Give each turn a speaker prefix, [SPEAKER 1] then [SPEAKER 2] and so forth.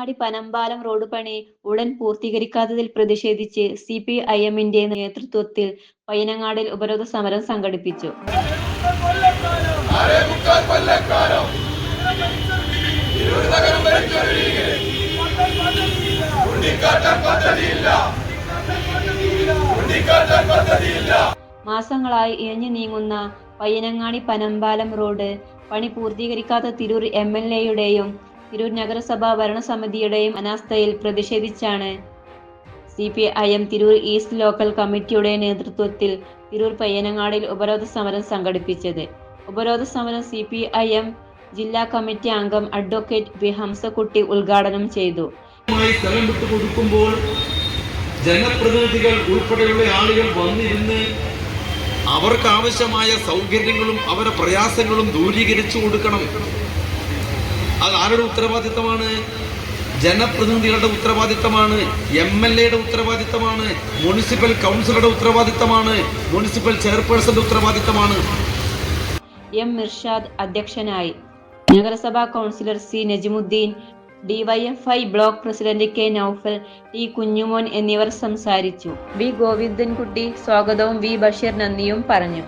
[SPEAKER 1] Payyanangadi Panambalam road പണി ഉടൻ പൂർത്തീകരിക്കാത്തതിൽ പ്രതിഷേധിച്ച് CPIM-ന്റെ നേതൃത്വത്തിൽ പയ്യനങ്ങാടിൽ ഉപരോധ സമരം സംഘടിപ്പിച്ചു. മാസങ്ങളായി ഇഴഞ്ഞു നീങ്ങുന്ന പയ്യനങ്ങാടി പനമ്പാലം റോഡ് പണി പൂർത്തീകരിക്കാത്ത തിരൂർ MLA-യുടെയും തിരൂർ നഗരസഭാ ഭരണസമിതിയുടെയും അനാസ്ഥയിൽ പ്രതിഷേധിച്ചാണ് CPIM തിരൂർ ഈസ്റ്റ് ലോക്കൽ കമ്മിറ്റിയുടെ നേതൃത്വത്തിൽ തിരൂർ പയ്യനങ്ങാടിൽ ഉപരോധ സമരം സംഘടിപ്പിച്ചത്. ഉപരോധ സമരം CPIM ജില്ലാ കമ്മിറ്റി അംഗം അഡ്വക്കേറ്റ് വി ഹംസക്കുട്ടി ഉദ്ഘാടനം ചെയ്തു.
[SPEAKER 2] സ്ഥലം വിട്ടുകൊടുക്കുമ്പോൾ ജനപ്രതിനിധികൾ ഉൾപ്പെടെയുള്ള ആളുകൾ വന്നിരുന്ന് അവർക്ക് ആവശ്യമായ സൗകര്യങ്ങളും അവരുടെ പ്രയാസങ്ങളും ദൂരീകരിച്ചു കൊടുക്കണം. അത് ആരുടെ ഉത്തരവാദിത്തമാണ്? ജനപ്രതിനിധികളുടെ ഉത്തരവാദിത്തമാണ്, MLA-യുടെ ഉത്തരവാദിത്തമാണ്, മുനിസിപ്പൽ കൗൺസിലറുടെ ഉത്തരവാദിത്തമാണ്, മുനിസിപ്പൽ ചെയർപേഴ്സന്റെ ഉത്തരവാദിത്തമാണ്.
[SPEAKER 1] M. മിർഷാദ് അധ്യക്ഷനായി. നഗരസഭാ councillor C. Najimuddin, DYFI block president K. Naufal, T. Kunjumon എന്നിവർ സംസാരിച്ചു. V. ഗോവിന്ദൻകുട്ടി സ്വാഗതവും V. ബഷീർ നന്ദിയും പറഞ്ഞു.